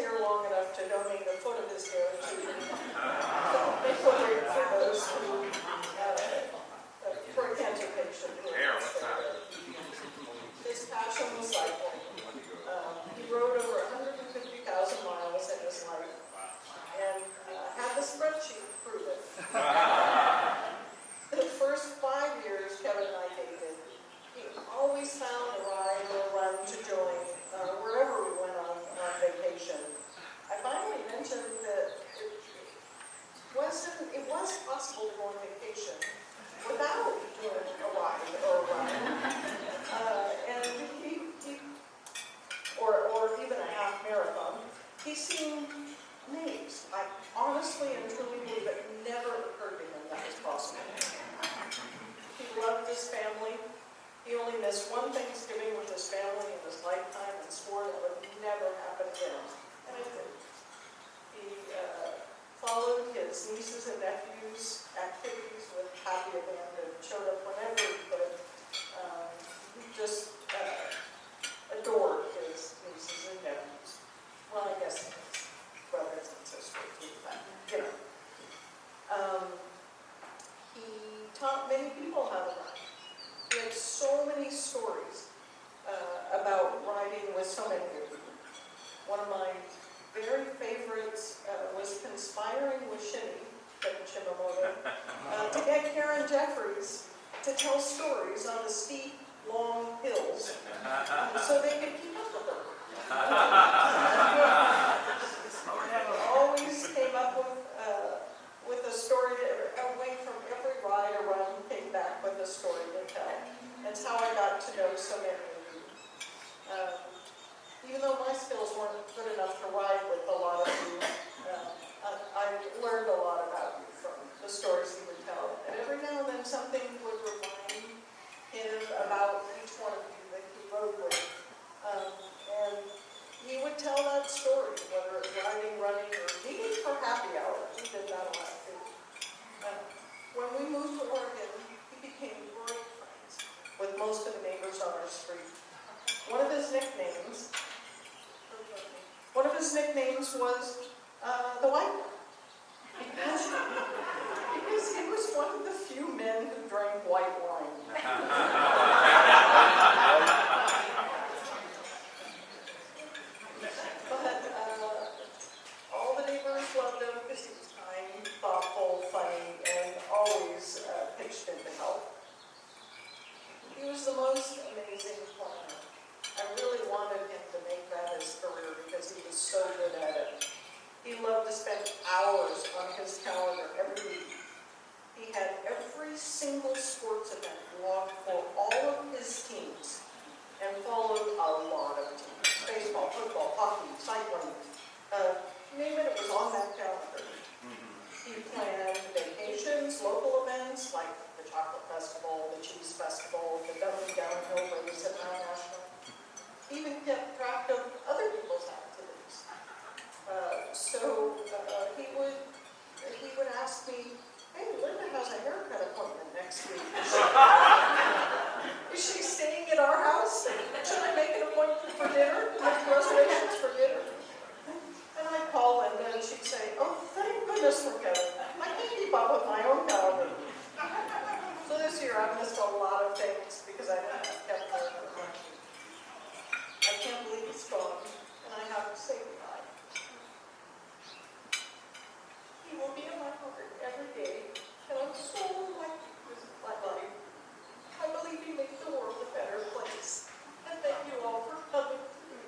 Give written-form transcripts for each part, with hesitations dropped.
hair long enough to donate a foot of his hair to make a way for those who, for a cancer patient. Hair, what's that? His passion was cycling. He rode over 150,000 miles in his life and had the spreadsheet to prove it. The first 5 years Kevin and I dated, he always found a ride or a run to join wherever we went on vacation. I finally mentioned that it was possible to go on vacation without doing a ride or a run. And or even a half marathon. He seemed amazed. I honestly and truly believe it never occurred to him that was possible. He loved his family. He only missed one Thanksgiving with his family in his lifetime and swore that would never happen again. And it did. He followed his nieces and nephews' activities with happy abandon, showed up whenever he could. He just adored his nieces and nephews. Well, I guess his brothers and sisters too, but, you know. He taught many people how to ride. He had so many stories about riding with so many people. One of my very favorites was conspiring with Kevin Shimamoto, to get Karen Jeffries to tell stories on the steep, long hills so they could keep up with her. Always came up with a story, away from every ride or run, came back with a story to tell. That's how I got to know so many of you. Even though my skills weren't good enough to ride with a lot of you, I learned a lot about you from the stories he would tell. And every now and then something would remind him about each one of you that he rode with. And he would tell that story, whether it's riding, running, or meeting for happy hour. He did that a lot too. When we moved to Oregon, he became great friends with most of the neighbors on our street. One of his nicknames was the White One. Because he was one of the few men who drank white wine. But all the neighbors loved him because he was kind, thoughtful, funny, and always pitched in to help. He was the most amazing planner. I really wanted him to make that his career because he was so good at it. He loved to spend hours on his calendar every week. He had every single sports event logged for all of his teams and followed a lot of teams. Baseball, football, hockey, cycling. Name it, it was on that calendar. He planned vacations, local events like the Chocolate Festival, the Cheese Festival, the Dublin Downhill Race at Mount National. He even kept track of other people's activities. He would ask me, hey, Linda has a haircut appointment next week. Is she staying at our house? Should I make an appointment for dinner? Make reservations for dinner? And I'd call Linda and she'd say, oh, thank goodness for Kevin. I can't keep up with my own calendar. So this year I've missed a lot of things because I didn't have Kevin there. I can't believe he's gone, and I have to say goodbye. He will be in my heart every day, and I'm so lucky to visit my life. I believe he made the world a better place. And thank you all for coming to me.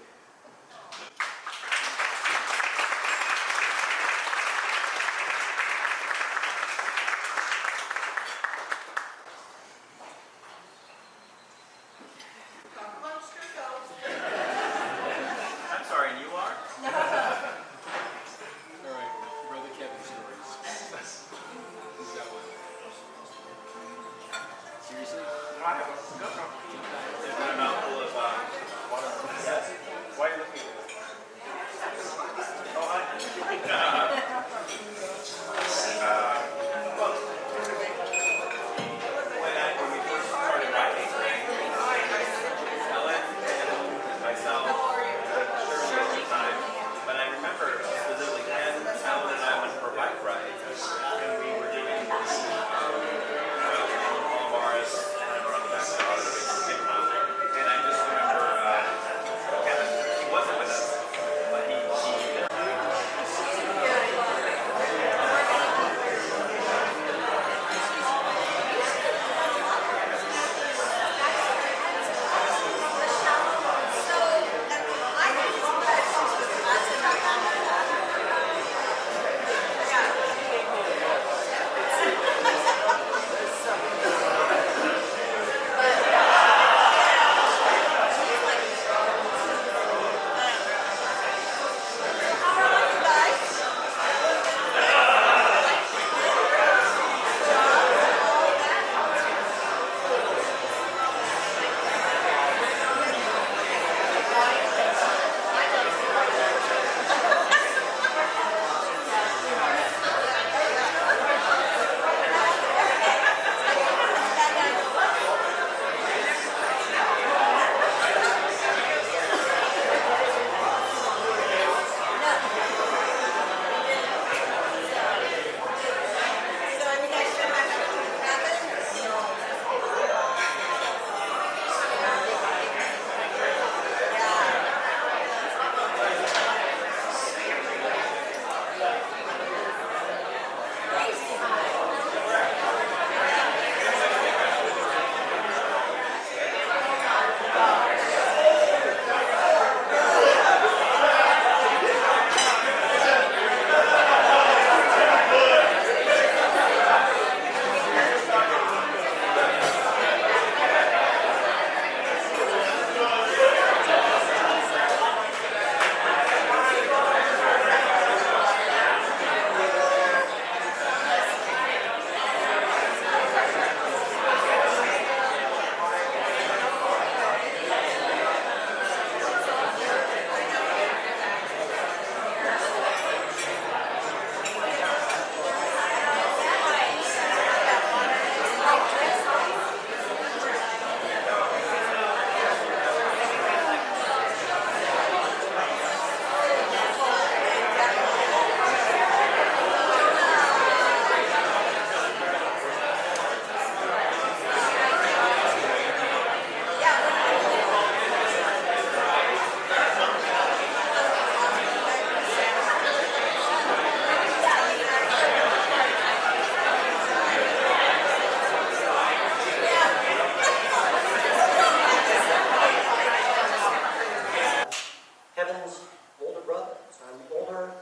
Kevin's older brother, so I'm older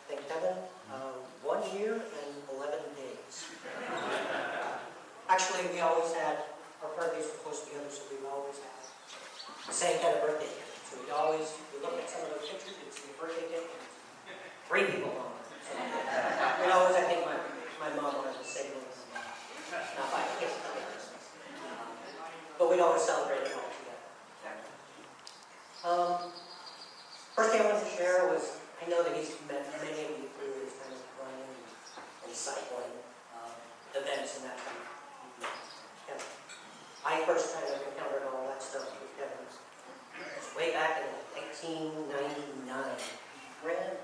than Kevin, 1 year and 11 days. Actually, we always had, our birthdays were close together, so we always had the same kind of birthday cake. So we look at some of those pictures, you'd see a birthday cake, and 3 people on it. So we always, I think my mom wanted to say one, not by a kiss, but we'd always celebrate it all together. First thing I wanted to share was, I know that he's met many of you through his kind of running and cycling events and that kind of Kevin. I first kind of encountered all that stuff with Kevin. It was way back in 1999.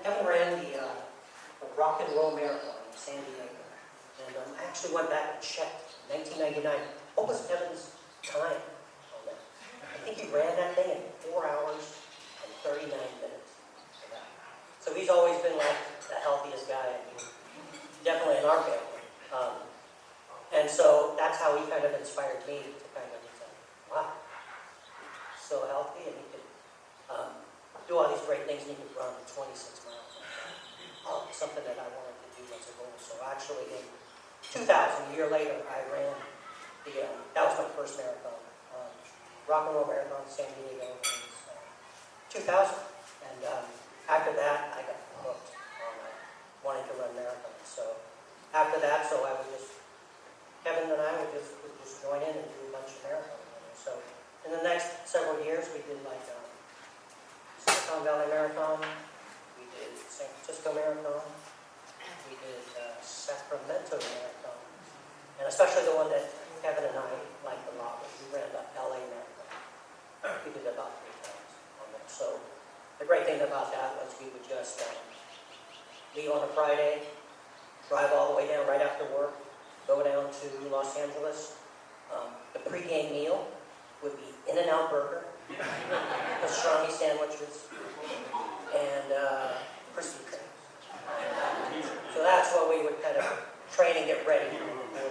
Kevin ran the Rock and Roll Marathon in San Diego. And I actually went back and checked 1999. What was Kevin's time on that? I think he ran that thing in 4 hours and 39 minutes. So he's always been like the healthiest guy, I mean, definitely in our family. And so that's how he kind of inspired me to kind of say, wow, so healthy, and he could do all these great things, and he could run 26 miles. Something that I wanted to do as a goal. So actually in 2000, a year later, I ran that was my first marathon. Rock and Roll Marathon in San Diego in 2000. And after that, I got hooked on wanting to run marathons. So after that, Kevin and I would just join in and do a bunch of marathons. So in the next several years, we did like Silicon Valley Marathon, we did San Francisco Marathon, we did Sacramento Marathon, and especially the one that Kevin and I liked a lot was we ran the LA Marathon. We did it about 3 times on that. So the great thing about that was we would just leave on a Friday, drive all the way down right after work, go down to Los Angeles. The pregame meal would be In-N-Out Burger, pastrami sandwiches, and Krispy Kreme. So that's what we would kind of train and get ready for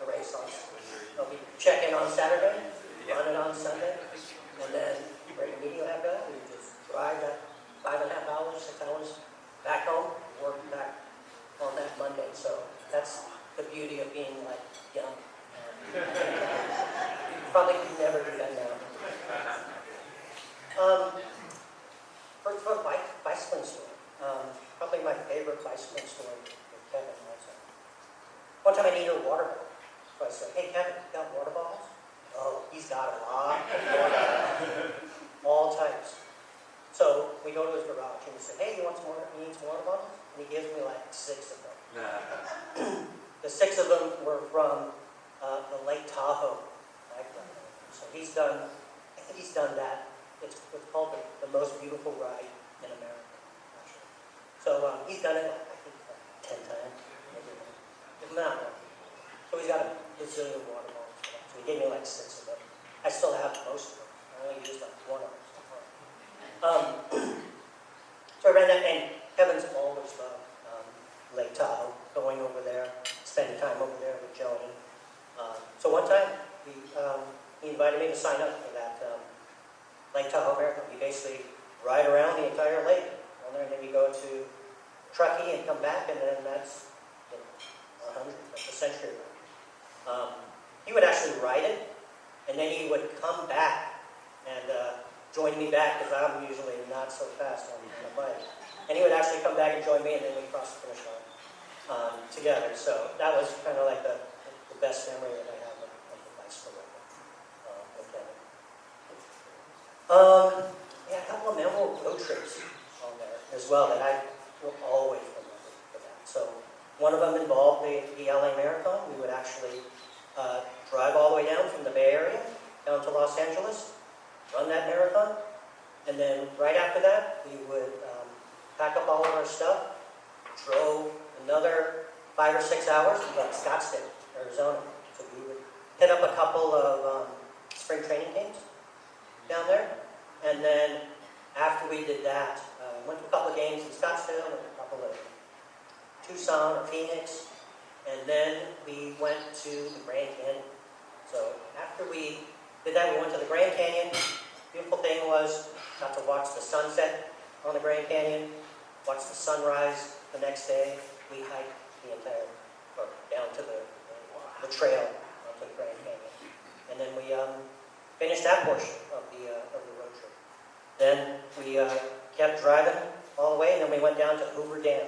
the race on. So we check in on Saturday, run it on Sunday, and then right immediately after that, we just drive that 5.5 hours, 6 hours back home, work back on that Monday. So that's the beauty of being like young. Probably could never do that now. For a bicycling story, probably my favorite bicycling story with Kevin was one time I needed a water bottle. So I said, hey Kevin, you got water bottles? Oh, he's got a lot of water bottles, all types. So we go to his garage and he said, hey, you need some water bottles? And he gives me like 6 of them. The 6 of them were from the Lake Tahoe bike ride. So he's done that. It's called the most beautiful ride in America, actually. So he's done it, I think, 10 times. If not more. So he's got a bazillion water bottles for that. So he gave me like 6 of them. I still have most of them. I only used like 1 of them. So I ran that, and Kevin's always loved Lake Tahoe, going over there, spending time over there with Joni. So one time, he invited me to sign up for that Lake Tahoe Marathon. You basically ride around the entire lake, and then you go to Truckee and come back, and then that's 100, that's a century ride. He would actually ride it, and then he would come back and join me back, because I'm usually not so fast on a bike. And he would actually come back and join me, and then we'd cross the finish line together. So that was kind of like the best memory that I have of the bicycle ride with Kevin. Yeah, a couple of memorable road trips on there as well that I will always remember for that. So one of them involved the LA Marathon. We would actually drive all the way down from the Bay Area down to Los Angeles, run that marathon, and then right after that, we would pack up all of our stuff, drove another 5 or 6 hours to Scottsdale, Arizona. So we would hit up a couple of spring training games down there, and then after we did that, went to a couple of games in Scottsdale, went to a couple of Tucson or Phoenix, and then we went to the Grand Canyon. So after we did that, we went to the Grand Canyon. Beautiful thing was, got to watch the sunset on the Grand Canyon, watch the sunrise the next day. We hiked the entire, or down to the trail onto the Grand Canyon. And then we finished that portion of the road trip. Then we kept driving all the way, and then we went down to Hoover Dam.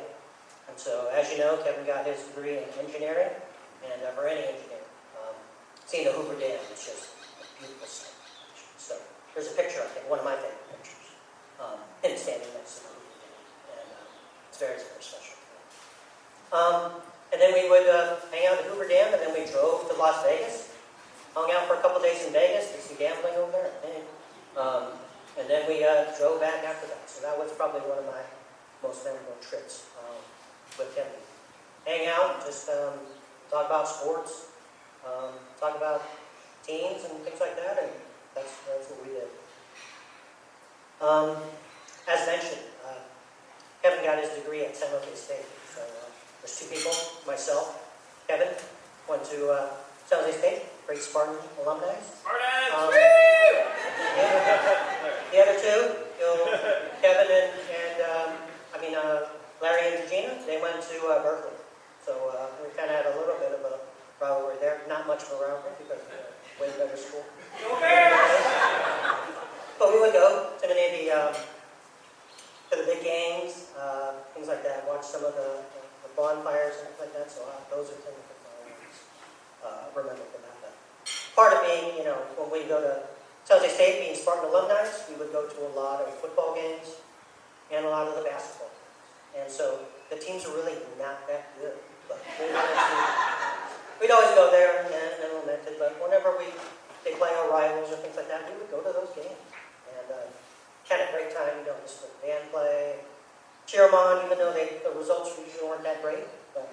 And so, as you know, Kevin got his degree in engineering, and for any engineer, seeing the Hoover Dam is just a beautiful sight. So, there's a picture, I think, one of my favorite pictures, him standing next to the Hoover Dam, and it's very, very special. And then we would hang out at Hoover Dam, and then we drove to Las Vegas, hung out for a couple days in Vegas, did some gambling over there, I think. And then we drove back after that. So that was probably one of my most memorable trips with Kevin. Hang out, just talk about sports, talk about teams and things like that, and that's what we did. As mentioned, Kevin got his degree at San Jose State. So there's two people, myself, Kevin, went to San Jose State, great Spartan alumni. Spartans! The other two, Kevin and Larry and Regina, they went to Berkeley. So we kind of had a little bit of a rivalry there. Not much of a rivalry because way better school. But we would go to many of the big games, things like that. Watch some of the bonfires and things like that. So those are things that I always remember from that. But part of being, when we go to San Jose State, being Spartan alumni, we would go to a lot of football games and a lot of the basketball games. And so the teams are really not that good. But we'd always go there and lament it. But whenever they play our rivals or things like that, we would go to those games. And had a great time, just with band play, cheer them on, even though the results usually weren't that great. But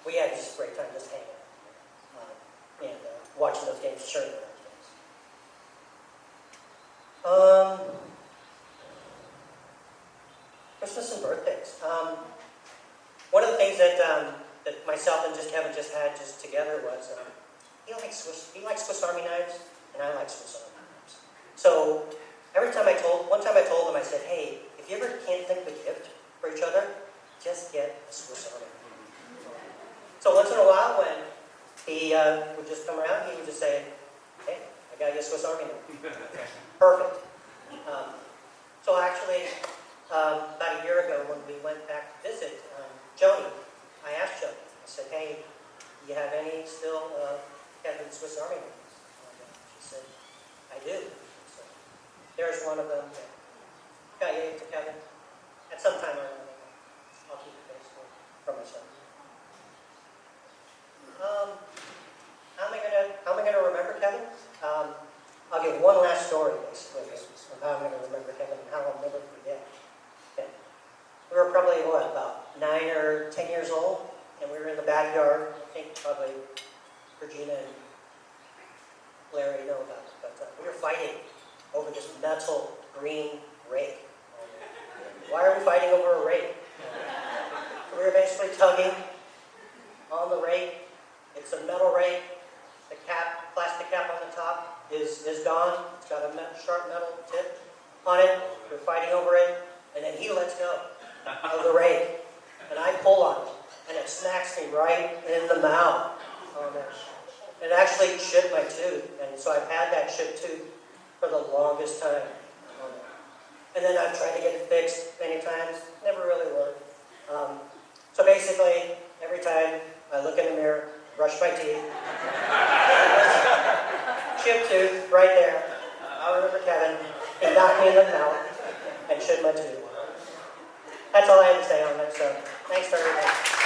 we had just a great time just hanging out and watching those games, cheering those games. Christmas and birthdays. One of the things that myself and Kevin had together was he likes Swiss Army knives, and I like Swiss Army knives. So one time I told him, I said, hey, if you ever can't think of a gift for each other, just get a Swiss Army knife. So once in a while, when he would just come around, he would just say, hey, I got you a Swiss Army knife. Perfect. So actually, about a year ago when we went back to visit Joni, I asked Joni, I said, hey, do you have any still Kevin's Swiss Army knives? She said, I do. So there's one of them that I gave to Kevin. At some time I'll keep it for myself. How am I gonna remember Kevin? I'll give one last story basically of how I'm gonna remember Kevin and how I'll never forget. We were probably, about 9 or 10 years old, and we were in the backyard. I think probably Regina and Larry know about it, but we were fighting over this metal green rake. Why are we fighting over a rake? We were basically tugging on the rake. It's a metal rake. The plastic cap top is gone. It's got a sharp metal tip on it. We're fighting over it. And then he lets go of the rake. And I pull on it. And it smacks me right in the mouth. Oh, man. It actually chipped my tooth. And so I've had that chipped tooth for the longest time. And then I've tried to get it fixed many times. Never really worked. So basically, every time I look in the mirror, brush my teeth, chipped tooth right there. I remember Kevin. He knocked me in the mouth and chipped my tooth. That's all I have to say on that. So thanks for everything.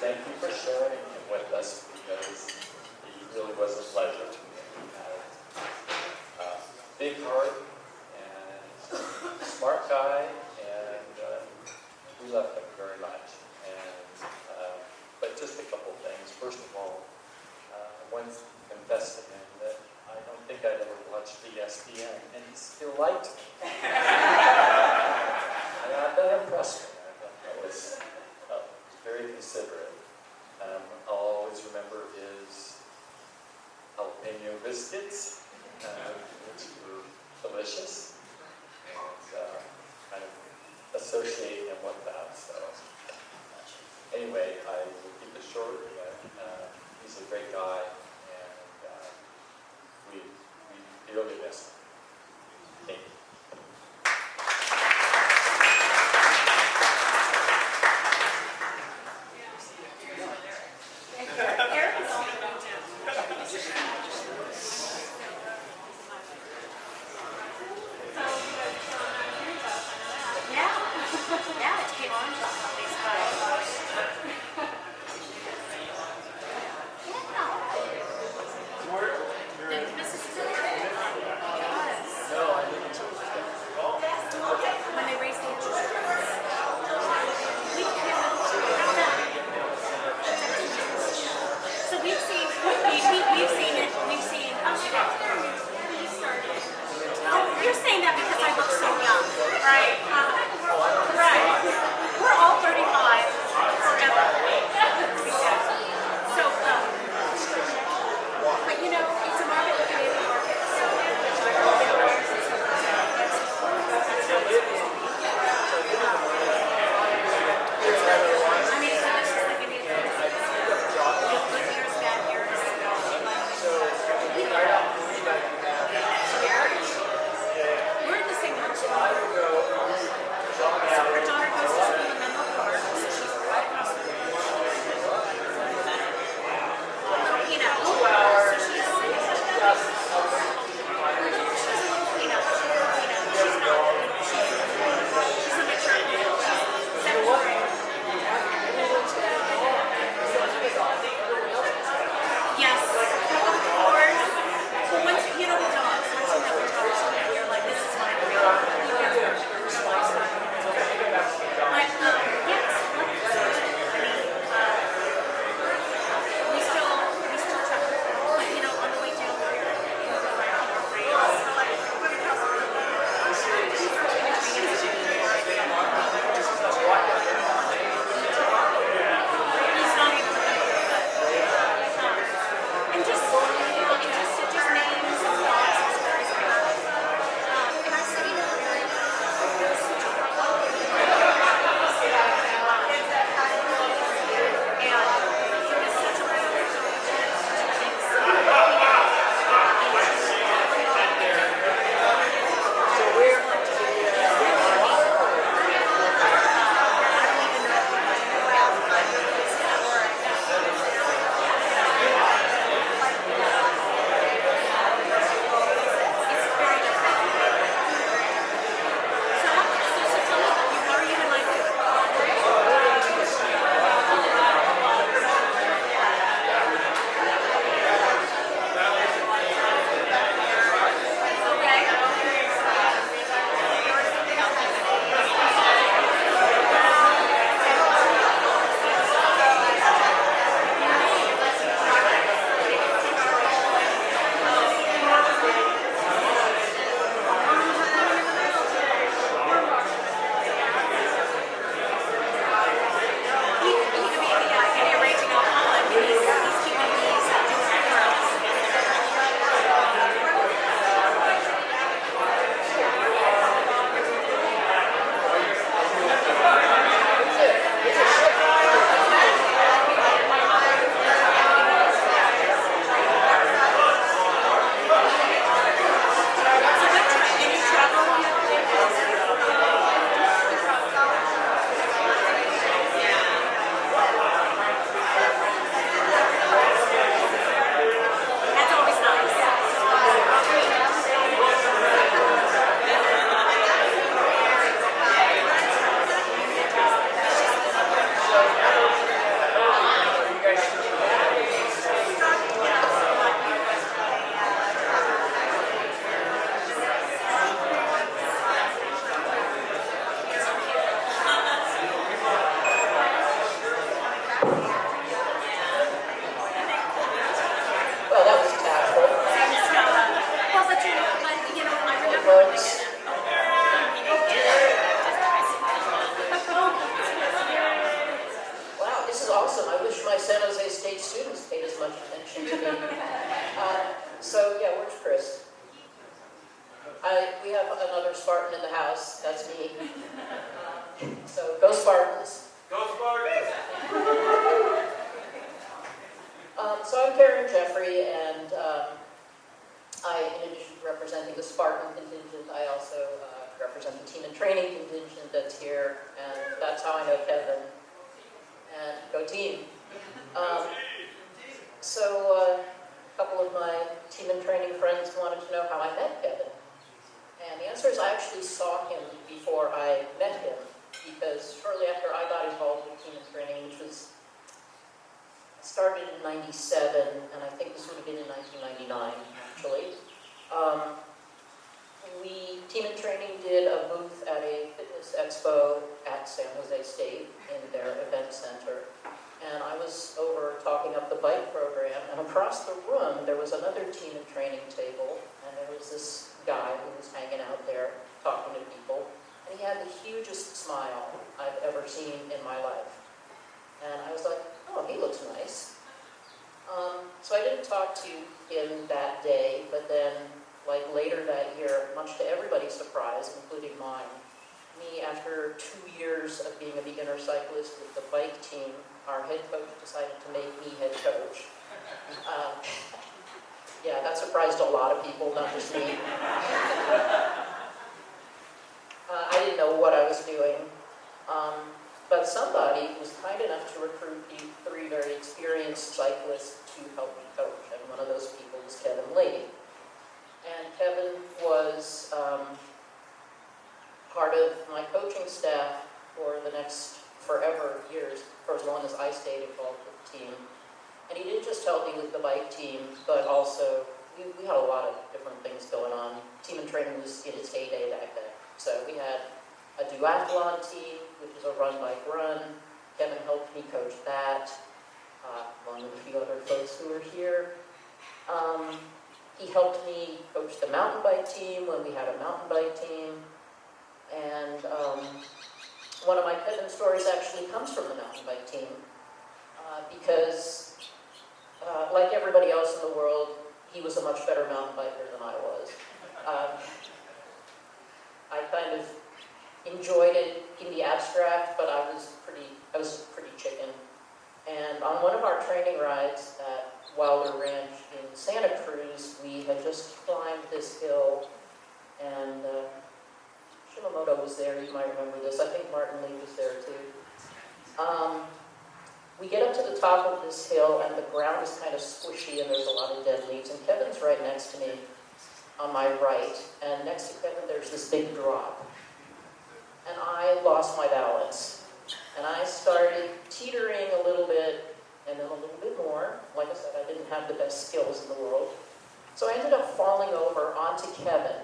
thank you for sharing it with us, because it really was a pleasure. big heart and smart guy, and we love him very much. And but just a couple of things. First of all, I once confessed to him that I don't think I'd ever watched ESPN, and he still liked me. And that impressed me. I thought that was very considerate. I'll always remember his jalapeno biscuits, which were delicious, and kind of associate him with that. So anyway, I will keep it short. But, he's a great guy, and we dearly miss him. Thank you. Yeah, it came on these guys. Did Mississippi? Yes. No, I didn't. When they raised the interest rates. So we've seen it. We've seen. Oh, you're saying that because I look so young, right? Right. We're all 35 forever. So, but you know, it's a market looking at the market. So, I mean, so this is like an good years, bad years. We're in the same house. folks. Wow, this is awesome. I wish my San Jose State students paid as much attention to me. So yeah, where's Chris? We have another Spartan in the house. That's me. So go Spartans. Go Spartans! So I'm Karen Jeffrey, and in addition to representing the Spartan contingent, I also represent the team and training contingent that's here, and that's how I know Kevin. And go team. So a couple of my team and training friends wanted to know how I met Kevin. And the answer is I actually saw him before I met him, because shortly after I got involved with team and training, which was started in '97, and I think this would have been in 1999, actually. Team and Training did a booth at a fitness expo at San Jose State in their event center. And I was over talking up the bike program, and across the room there was another Team and Training table, and there was this guy who was hanging out there talking to people, and he had the hugest smile I've ever seen in my life. And I was like, oh, he looks nice. So I didn't talk to him that day, but then, like later that year, much to everybody's surprise, including mine, me, after 2 years of being a beginner cyclist with the bike team, our head coach decided to make me head coach. Yeah, that surprised a lot of people, not just me. I didn't know what I was doing. But somebody was kind enough to recruit these 3 very experienced cyclists to help me coach, and one of those people was Kevin Lady. And Kevin was part of my coaching staff for the next forever years, for as long as I stayed involved with the team. And he didn't just help me with the bike team, but also we had a lot of different things going on. Team and Training was in its heyday back then. So we had a duathlon team, which is a run-bike-run. Kevin helped me coach that, along with a few other folks who were here. He helped me coach the mountain bike team when we had a mountain bike team. And one of my Kevin stories actually comes from the mountain bike team, because like everybody else in the world, he was a much better mountain biker than I was. I kind of enjoyed it in the abstract, but I was pretty chicken. And on one of our training rides at Wilder Ranch in Santa Cruz, we had just climbed this hill, and Shimamoto was there, you might remember this. I think Martin Lee was there too. We get up to the top of this hill, and the ground is kind of squishy, and there's a lot of dead leaves, and Kevin's right next to me on my right, and next to Kevin there's this big drop. And I lost my balance. And I started teetering a little bit, and then a little bit more. Like I said, I didn't have the best skills in the world. So I ended up falling over onto Kevin.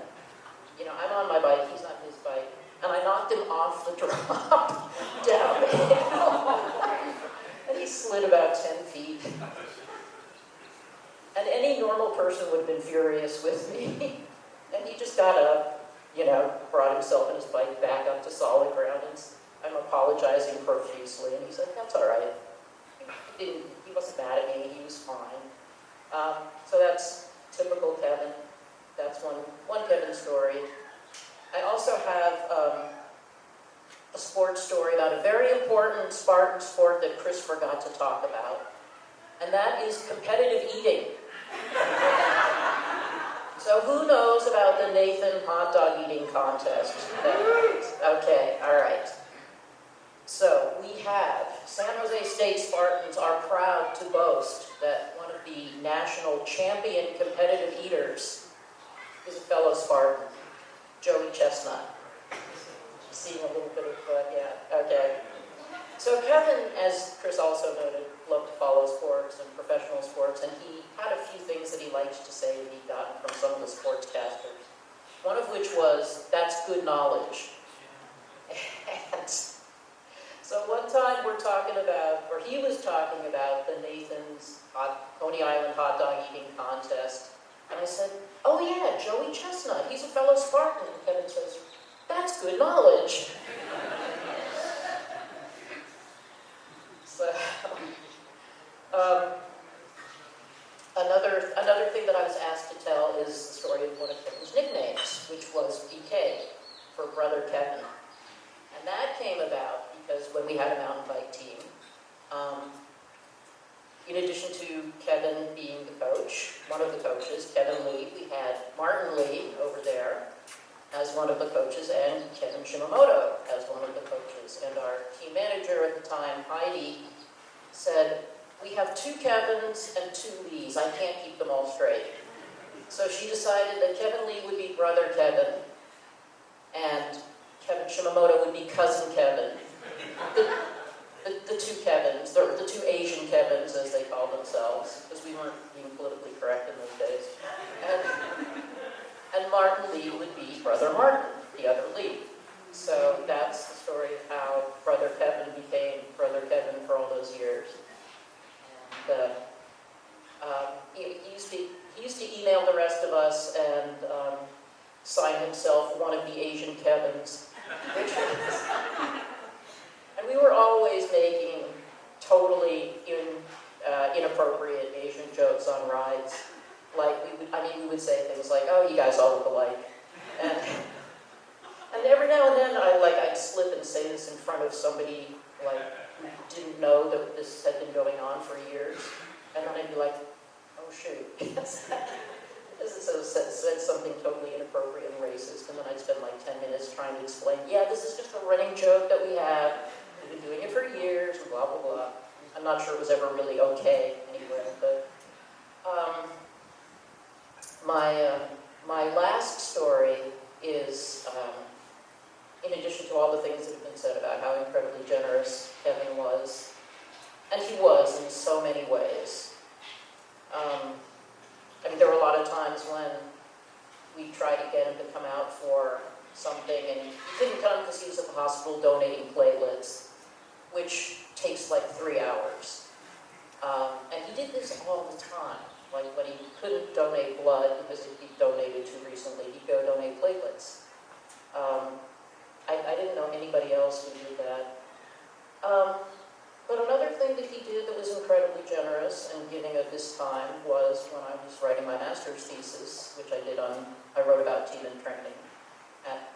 You know, I'm on my bike, he's on his bike, and I knocked him off the drop down the hill. And he slid about 10 feet. And any normal person would have been furious with me. And he just got up, you know, brought himself and his bike back up to solid ground, and I'm apologizing profusely, and he said, that's all right. He wasn't mad at me, he was fine. So that's typical Kevin. That's one Kevin story. I also have a sports story about a very important Spartan sport that Chris forgot to talk about, and that is competitive eating. So who knows about the Nathan hot dog eating contest? Okay, all right. So we have San Jose State Spartans are proud to boast that one of the national champion competitive eaters is a fellow Spartan, Joey Chestnut. Seeing a little bit of, yeah, okay. So Kevin, as Chris also noted, loved to follow sports and professional sports, and he had a few things that he liked to say that he'd gotten from some of the sportscasters. One of which was, that's good knowledge. And so one time we're talking about, or he was talking about the Nathan's Coney Island hot dog eating contest, and I said, oh yeah, Joey Chestnut, he's a fellow Spartan. And Kevin says, that's good knowledge. So, another thing that I was asked to tell is the story of one of Kevin's nicknames, which was PK, for Brother Kevin. And that came about because when we had a mountain bike team, in addition to Kevin being the coach, one of the coaches, Kevin Lee, we had Martin Lee over there as one of the coaches and Kevin Shimamoto as one of the coaches. And our team manager at the time, Heidi, said, we have 2 Kevins and 2 Lees. I can't keep them all straight. So she decided that Kevin Lee would be Brother Kevin and Kevin Shimamoto would be Cousin Kevin. The 2 Kevins, the 2 Asian Kevins, as they call themselves, because we weren't being politically correct in those days. And Martin Lee would be Brother Martin, the other Lee. So that's the story of how Brother Kevin became Brother Kevin for all those years. And he used to email the rest of us and sign himself one of the Asian Kevins, and we were always making totally inappropriate Asian jokes on rides. Like, we would say things like, oh, you guys all look alike. And every now and then, I'd slip and say this in front of somebody, like, who didn't know that this had been going on for years. And then I'd be like, oh, shoot. Because it said something totally inappropriate and racist. And then I'd spend like 10 minutes trying to explain, yeah, this is just a running joke that we have. We've been doing it for years, and blah, blah, blah. I'm not sure it was ever really okay anyway, but my last story is, in addition to all the things that have been said about how incredibly generous Kevin was, and he was in so many ways. There were a lot of times when we tried to get him to come out for something, and he couldn't come because he was at the hospital donating platelets, which takes like 3 hours. And he did this all the time. Like when he couldn't donate blood because he donated too recently, he'd go donate platelets. I didn't know anybody else who did that. But another thing that he did that was incredibly generous and giving of his time was when I was writing my master's thesis, which I wrote about team and training.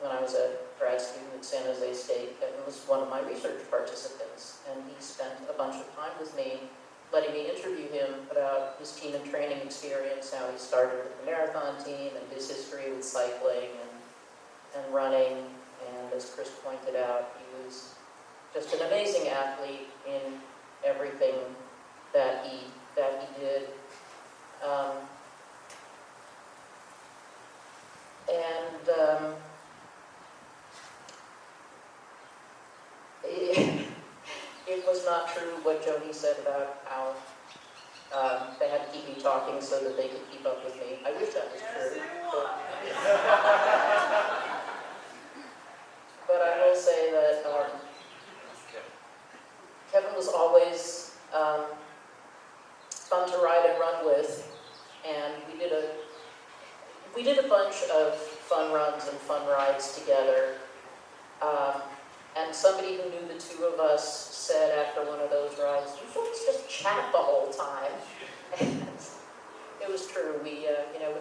When I was a grad student at San Jose State, Kevin was one of my research participants, and he spent a bunch of time with me, letting me interview him about his team and training experience, how he started with the marathon team, and his history with cycling and running. And as Chris pointed out, he was just an amazing athlete in everything that he did. It was not true what Joni said about how they had to keep me talking so that they could keep up with me. I wish that was true. But I will say that Kevin was always fun to ride and run with, and we did a bunch of fun runs and fun rides together. And somebody who knew the 2 of us said after one of those rides, "You folks just chat the whole time." And it was true. We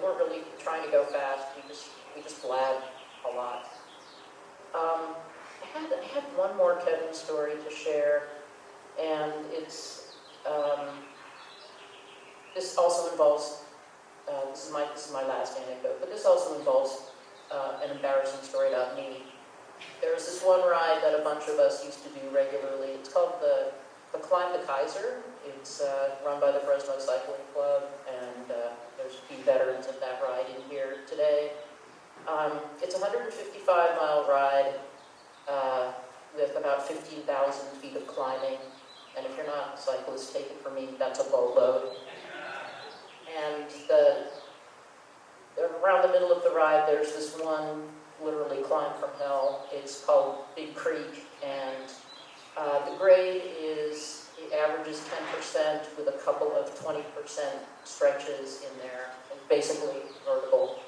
weren't really trying to go fast. We just blabbed a lot. I had one more Kevin story to share, and it's this also involves this is my last anecdote, but this also involves an embarrassing story about me. There was this one ride that a bunch of us used to do regularly. It's called the Climb the Kaiser. It's run by the Fresno Cycling Club, and there's a few veterans of that ride in here today. It's a 155-mile ride with about 15,000 feet of climbing. And if you're not a cyclist, take it from me, that's a boatload. And around the middle of the ride, there's this one literally climb from hell. It's called Big Creek, and the grade averages 10% with a couple of 20% stretches in there. And basically vertical.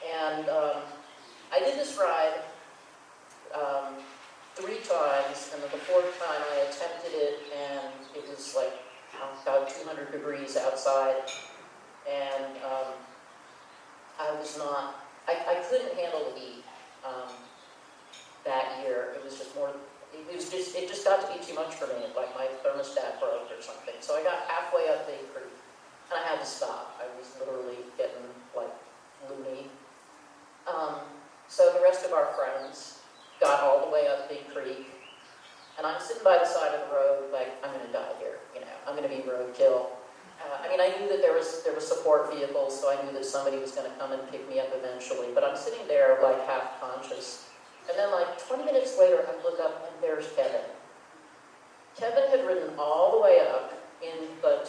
And I did this ride 3 times, and then the 4th time I attempted it, and it was like about 200 degrees outside, and I was not, I couldn't handle the heat that year. It was just more, it just got to be too much for me, like my thermostat broke or something. So I got halfway up Bay Creek, and I had to stop. I was literally getting like loony. So the rest of our friends got all the way up Big Creek, and I'm sitting by the side of the road, like, I'm gonna die here, you know, I'm gonna be roadkill. I mean, I knew that there was support vehicles, so I knew that somebody was gonna come and pick me up eventually, but I'm sitting there, like, half conscious. And then, like, 20 minutes later, I look up, and there's Kevin. Kevin had ridden all the way up in the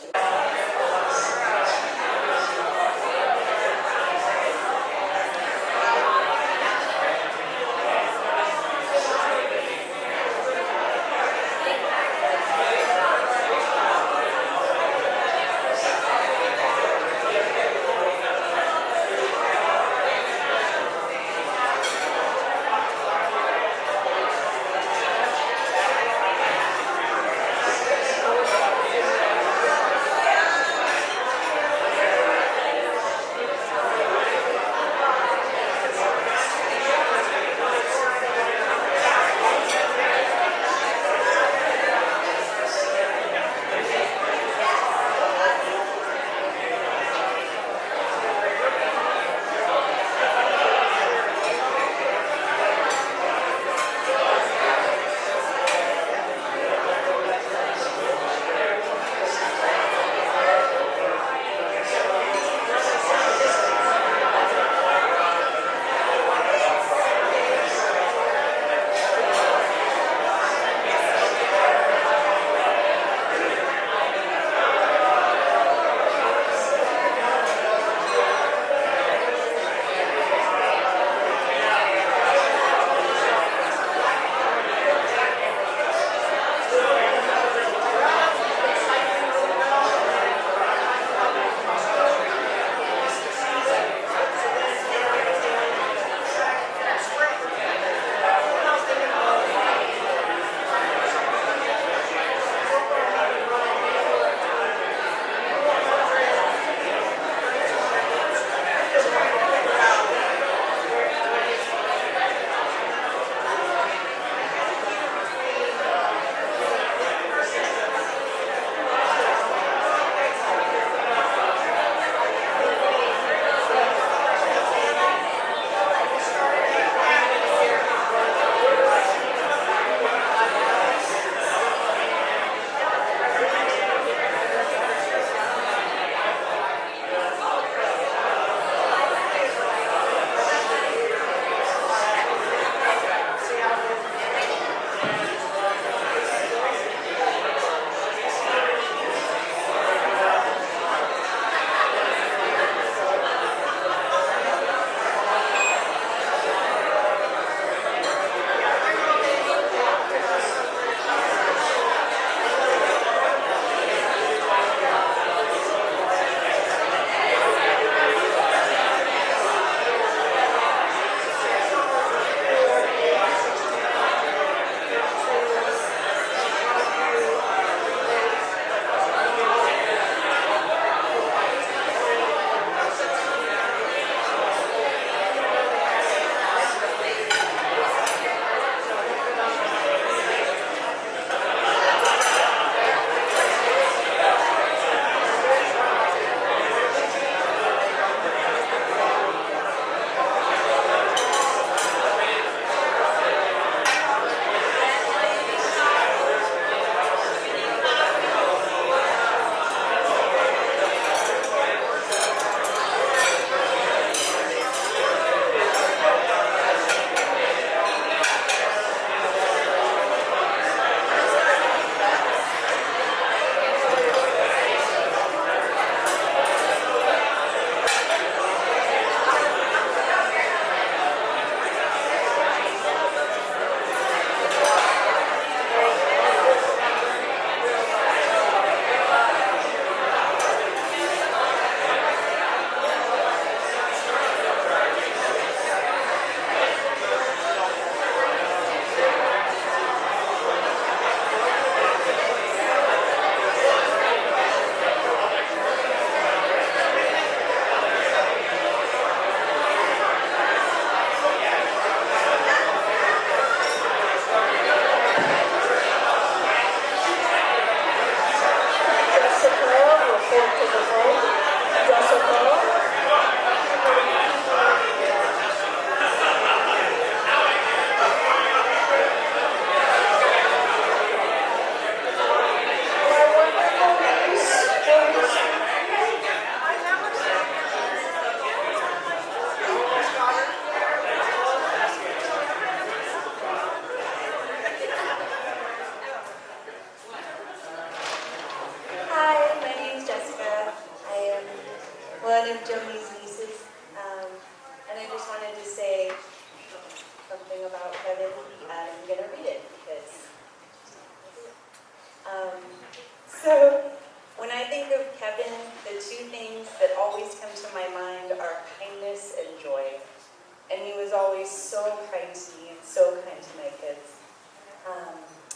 always so kind to me and so kind to my kids.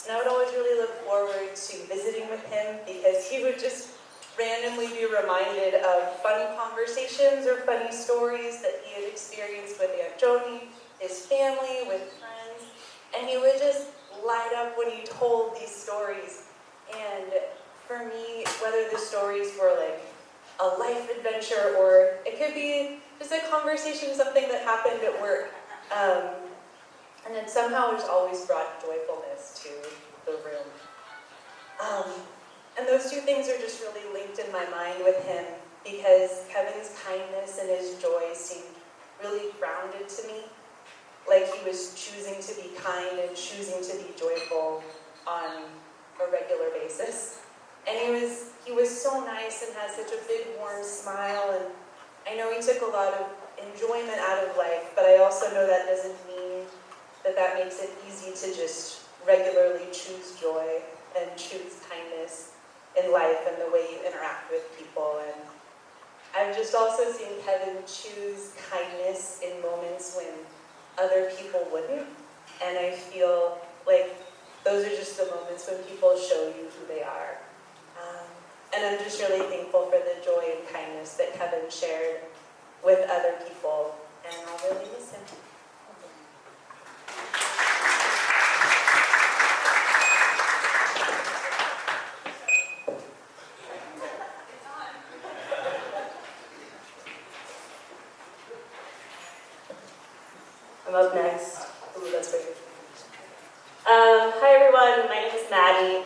And I would always really look forward to visiting with him because he would just randomly be reminded of funny conversations or funny stories that he had experienced with Aunt Joni, his family, with friends. And he would just light up when he told these stories. And for me, whether the stories were like a life adventure or it could be just a conversation, something that happened at work. And then somehow it's always brought joyfulness to the room. And those two things are just really linked in my mind with him because Kevin's kindness and his joy seemed really grounded to me. Like he was choosing to be kind and choosing to be joyful on a regular basis. And he was so nice and had such a big warm smile, and I know he took a lot of enjoyment out of life, but I also know that doesn't mean that makes it easy to just regularly choose joy and choose kindness in life and the way you interact with people. And I've just also seen Kevin choose kindness in moments when other people wouldn't, and I feel like those are just the moments when people show you who they are. And I'm just really thankful for the joy and kindness that Kevin shared with other people, and I'll really miss him. I'm up next. Ooh, that's great. Hi everyone, my name is Maddie.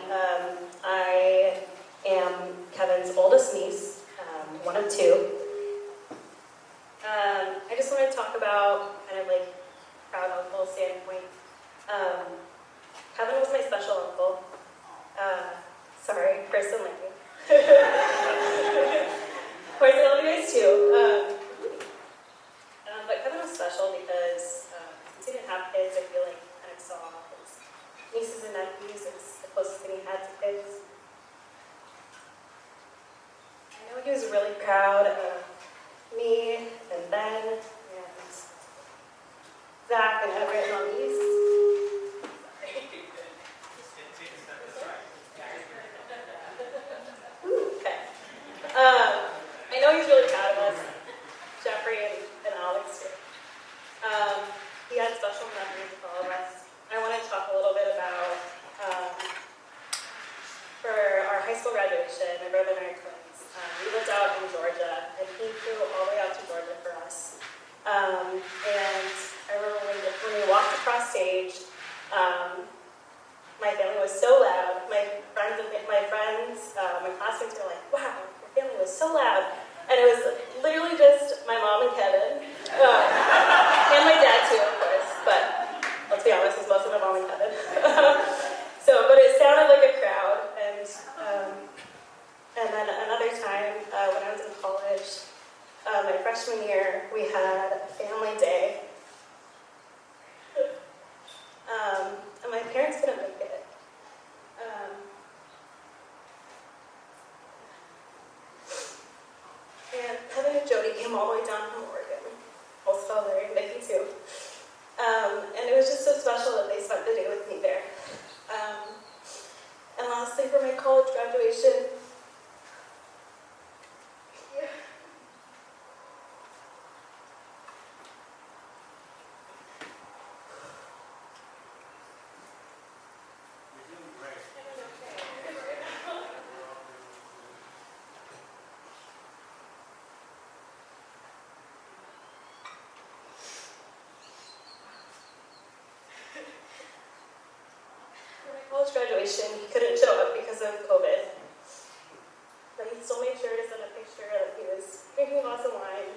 I am Kevin's oldest niece, one of two. I just want to talk about kind of like proud uncle standpoint. Kevin was my special uncle. Sorry, Chris and Lincoln. Of course, I love you guys too. But Kevin was special because since he didn't have kids, I feel like he kind of saw his nieces and nephews as the closest thing he had to kids. I know he was really proud of me and Ben and Zach and Everett and Elise. Okay. I know he's really proud of us, Jeffrey and Alex too. He had special memories with all of us. I want to talk a little bit about, for our high school graduation, my brother and I are twins. We lived out in Georgia, and he flew all the way out to Georgia for us. And I remember when we walked across stage, my family was so loud. My classmates were like, "Wow, your family was so loud." And it was literally just my mom and Kevin. And my dad too, of course, but let's be honest, it's mostly my mom and Kevin. But it sounded like a crowd, and then another time, when I was in college, my freshman year, we had a family day, and my parents couldn't make it. And Kevin and Jody came all the way down from Oregon. Also Larry and Vicki too. And it was just so special that they spent the day with me there. And lastly, for my college graduation, college graduation, he couldn't show up because of COVID. But he still made sure to send a picture that he was drinking a glass of wine.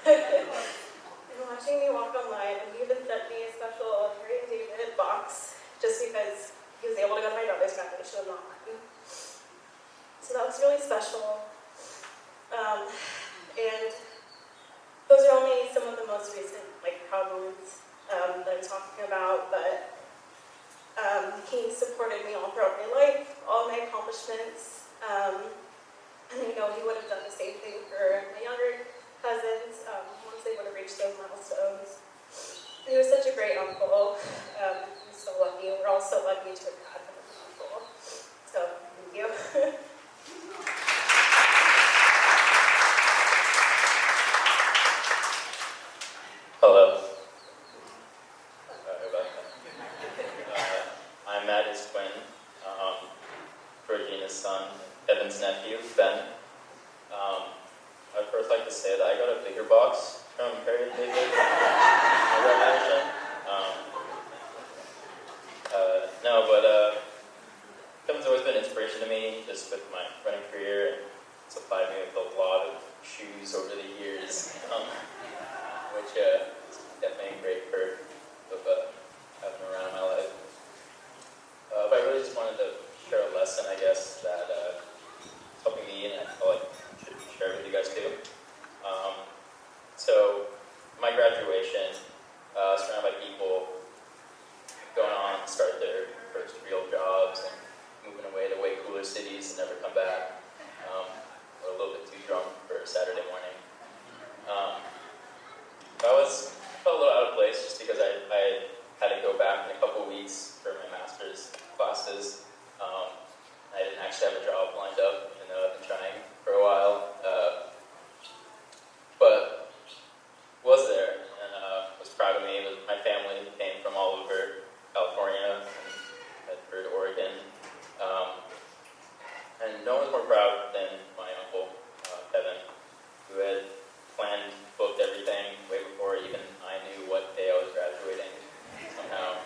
And watching me walk online, he even sent me a special Harry and David box just because he was able to go to my brother's graduation and not mine. So that was really special. And those are only some of the most recent proud moments that I'm talking about, but he supported me all throughout my life, all my accomplishments, and I know he would have done the same thing for my younger cousins once they would have reached those milestones. He was such a great uncle. I'm so lucky. We're all so lucky to have had him as an uncle. So, thank you. Hello. Sorry about that. I'm Maddie's twin, Georgina's son, Kevin's nephew, Ben. I'd first like to say that I got a bigger box from Harriet David in Revelation. Kevin's always been an inspiration to me, just with my running career, and supplied me with a lot of shoes over the years, which is definitely a great perk of having him around in my life. But I really just wanted to share a lesson, I guess, that is helping me, and I feel like I should share with you guys too. So, my graduation, surrounded by people going on to start their first real jobs and moving away to way cooler cities and never come back. We're a little bit too drunk for a Saturday morning. I felt a little out of place just because I had to go back in a couple of weeks for my master's classes. I didn't actually have a job lined up, even though I've been trying for a while. But was there, and was proud of me. My family came from all over California, and Medford, Oregon. And no one's more proud than my uncle, Kevin, who had planned, booked everything way before even I knew what day I was graduating somehow.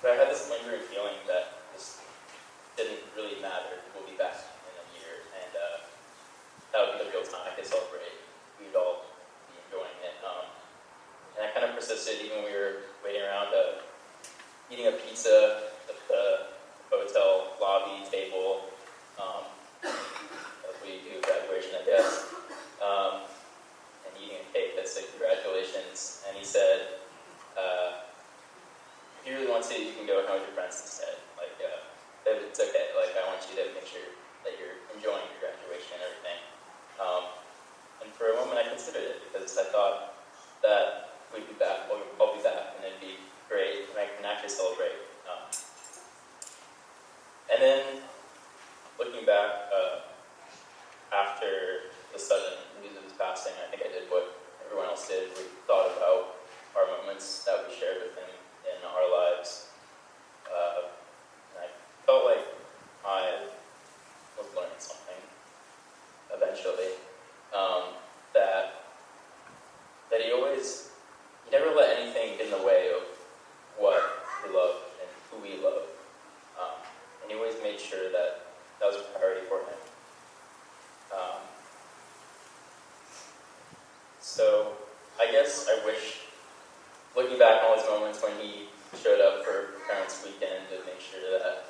But I had this lingering feeling that this didn't really matter. We'll be back in a year, and that would be the real time I could celebrate. We'd all be enjoying it. And that kind of persisted even when we were waiting around eating a pizza at the hotel lobby table, as we do graduation, I guess, and eating a cake that said congratulations. And he said, if you really want to, you can go hang with your friends instead. Like, it's okay. Like, I want you to make sure that you're enjoying your graduation and everything. And for a moment, I considered it because I thought that we'd be back, I'll be back, and it'd be great, and I can actually celebrate. And then, looking back, after the sudden news of his passing, I think I did what everyone else did. We thought about our moments that we shared with him in our lives. And I felt like I was learning something eventually. That he never let anything get in the way of what he loved and who he loved. And he always made sure that was a priority for him. So I guess I wish, looking back on those moments when he showed up for Parents' Weekend to make sure that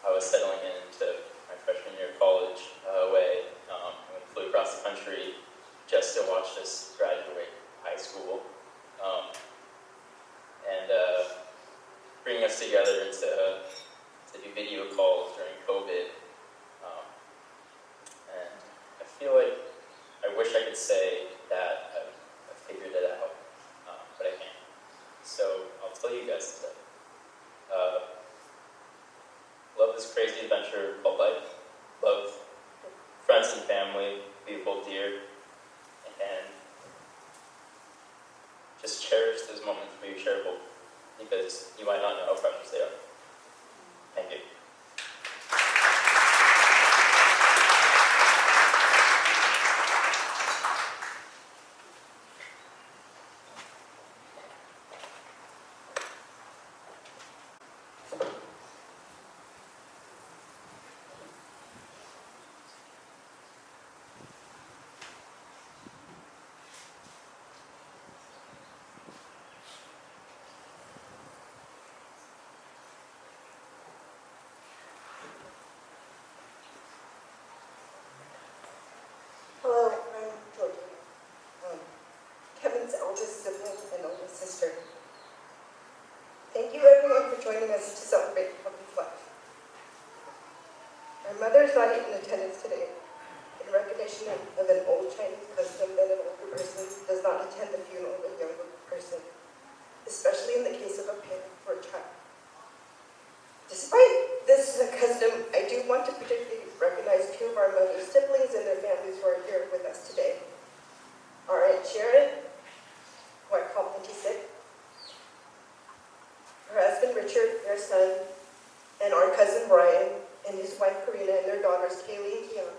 I was settling into my freshman year of college away, and we flew across the country just to watch us graduate high school, and bringing us together to do video calls during COVID. And I feel like I wish I could say that I've figured it out, but I can't. So I'll tell you guys instead. Love this crazy adventure called life. Love friends and family, we hold dear, and just cherish those moments where you share hope, because you might not know how precious they are. Thank you. Hello, I'm Georgina, Kevin's eldest sibling and oldest sister. Thank you everyone for joining us to celebrate Kevin's life. My mother is not in attendance today in recognition unfortunate of an old Chinese custom that an older person does not attend the funeral of a younger person, especially in the case of a parent or a child. Despite this custom, I do want to particularly recognize two of our mother's siblings and their families who are here with us today. Our Aunt Sharon, who I call Auntie Sick, her husband Richard, their son, and our cousin Brian, and his wife Karina, and their daughters Kaylee and Kiana.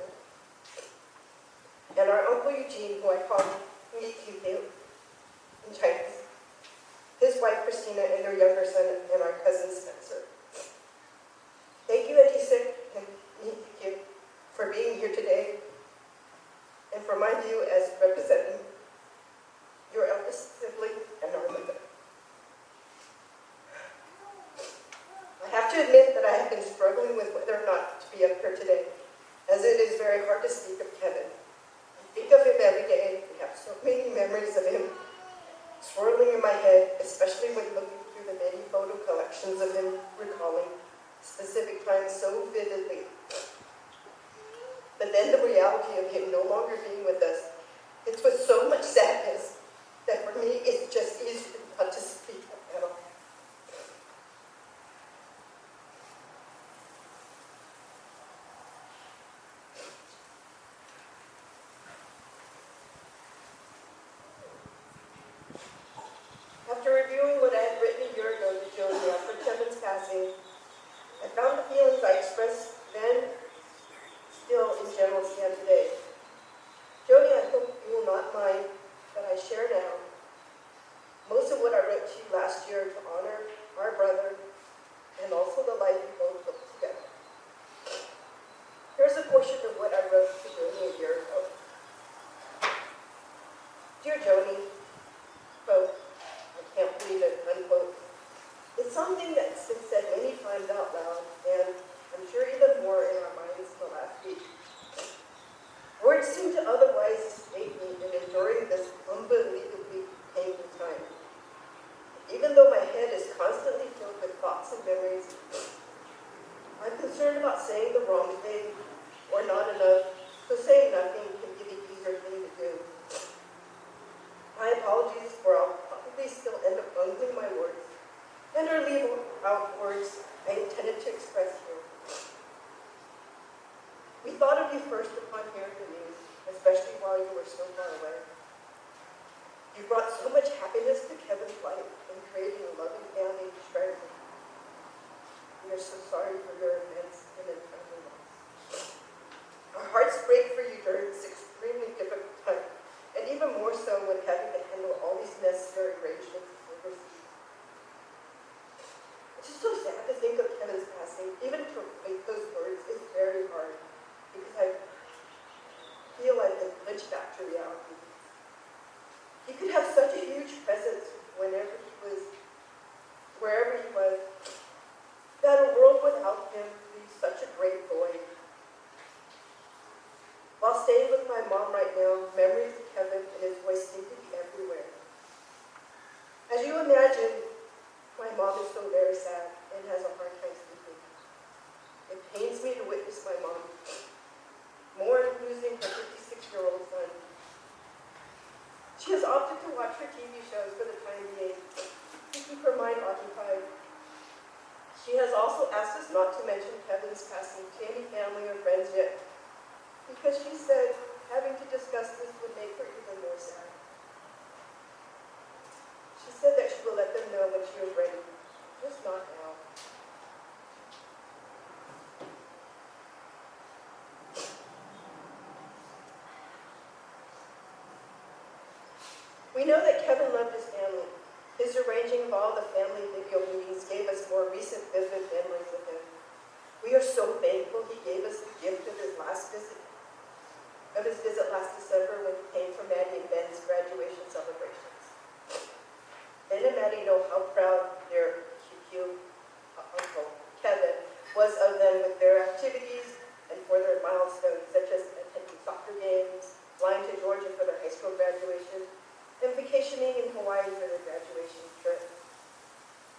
And our Uncle Eugene, who I call Mikiu in Chinese, his wife Christina, and their younger son, and our cousin Spencer. Thank you, Auntie Sick and Mikiu, for being here today, and for my view as representing your eldest sibling and our mother. I have to admit that I have been struggling with whether or not to be up here today, as it is very hard to speak of Kevin. I think of him every day. I have so many memories of him swirling in my head, especially when looking through the many photo collections of him, recalling specific times so vividly. But then the reality of him no longer being with us, it's with so much sadness that for me it's just easier not to speak at all. After reviewing what I had written a year ago to Jody after Kevin's passing, I found the feelings I expressed then still in general stand today. Jody, I hope you will not mind that I share now most of what I wrote to you last year to honor our brother and also the life we both built together. Here's a portion of what I wrote to Jody a year ago. Dear Jody, quote, I can't believe it, unquote. It's something that's been said many times out loud, and I'm sure even more in our minds the last week. Words seem to otherwise escape me in enduring this unbelievably painful time. Even though my head is constantly filled with thoughts and memories, I'm concerned about saying the wrong thing or not enough, so saying nothing can be the easier thing to do. My apologies, for I'll probably still end up bungling my words and or leave out words I intended to express here. We thought of you first upon hearing the news, especially while you were so far away. You brought so much happiness to Kevin's life in creating a loving family strategy. We are so sorry for your immense and untimely loss. Our hearts break for you during this extremely difficult time, and even more so when having to handle all these necessary arrangements overseas. It's just so sad to think of Kevin's passing. Even to make those words is very hard, because I feel I've been glitched back to reality. He could have such a huge presence wherever he was, that a world without him would be such a great void. While staying with my mom right now, memories of Kevin and his voice seem to be everywhere. As you imagine, my mom is so very sad and has a hard time sleeping. It pains me to witness my mom mourn losing her 56-year-old son. She has opted to watch her TV shows for the time being to keep her mind occupied. She has also asked us not to mention Kevin's passing to any family or friends yet, because she said having to discuss this would make her even more sad. She said that she will let them know when she is ready, just not now. We know that Kevin loved his family. His arranging of all the family video meetings gave us more recent vivid memories of him. We are so thankful he gave us the gift of his visit last December when he came for Maddie and Ben's graduation celebrations. Ben and Maddie know how proud their cute uncle, Kevin, was of them with their activities and for their milestones, such as attending soccer games, flying to Georgia for their high school graduation, and vacationing in Hawaii for their graduation trip.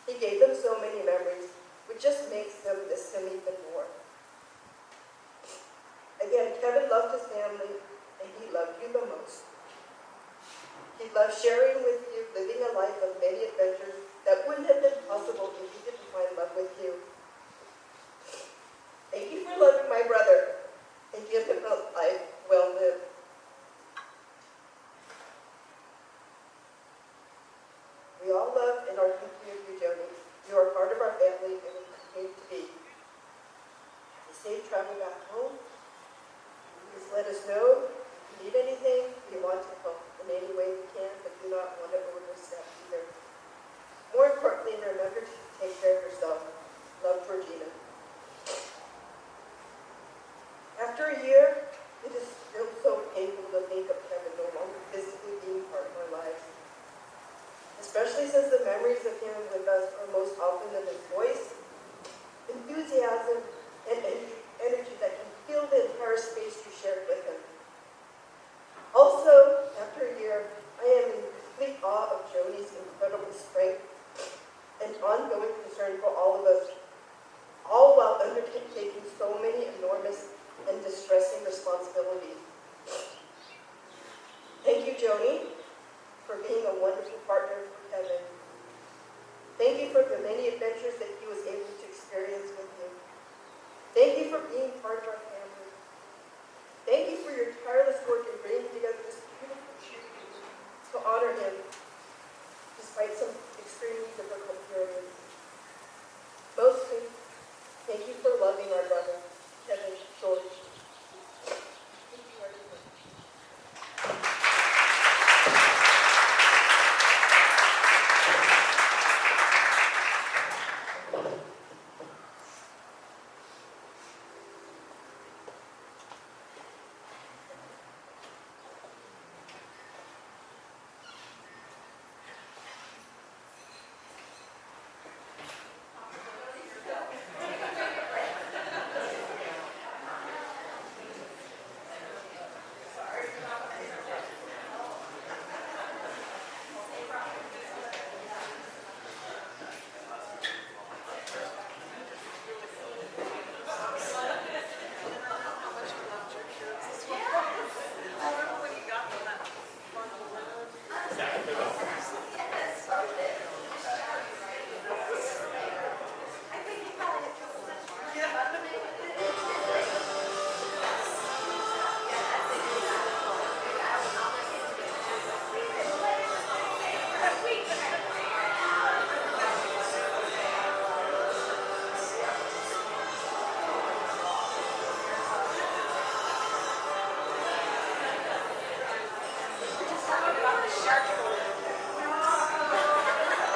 He gave them so many memories, which just makes them miss him even more. Again, Kevin loved his family, loved you the most. He loved sharing with you, living a life of many adventures that wouldn't have been possible if he didn't find love with you. Thank you for loving my brother and give him a life well lived. We all love and are thinking of you, Joni. You are part of our family and will continue to be. Safe travel back home. Please let us know if you need anything, if you want to help in any way we can, but do not want to overstep either. More importantly, remember to take care of yourself. Love, Georgina. After a year, it is still so painful to think of Kevin no longer physically being part of our lives. Especially since the memories of him with us are most often of his voice, enthusiasm, and energy that can fill the entire space you shared with him. Also, after a year, I am in complete awe of Joni's incredible strength and ongoing concern for all of us, all while undertaking so many enormous and distressing responsibilities. Thank you, Joni, for being a wonderful partner for Kevin. Thank you for the many adventures that he was able to experience with you. Thank you for being part of our family. Thank you for your tireless work in bringing together this beautiful tribute to honor him, despite some extremely difficult periods. Mostly, thank you for loving our brother, Kevin George. Thank you, everyone.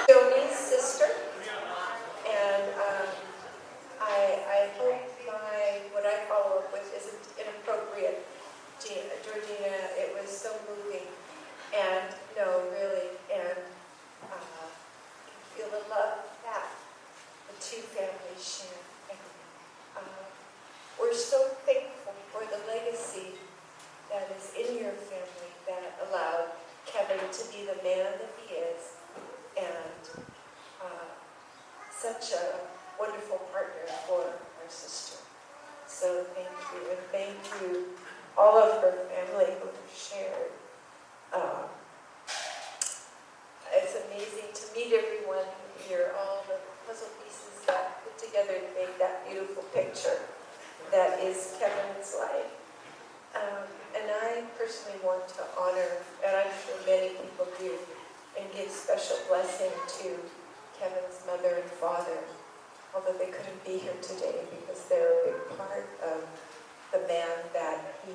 Joni's sister, and I hope what I follow up with isn't inappropriate. Georgina, it was so moving, and no, really, and feel the love that the two families share. And, we're so thankful for the legacy that is in your family that allowed Kevin to be the man that he is, and such a wonderful partner for our sister. So thank you, and thank you all of her family who have shared. It's amazing to meet everyone here, all the puzzle pieces that put together to make that beautiful picture that is Kevin's life. And I personally want to honor, and I'm sure many people do, and give special blessing to Kevin's mother and father, although they couldn't be here today because they're a big part of the man that he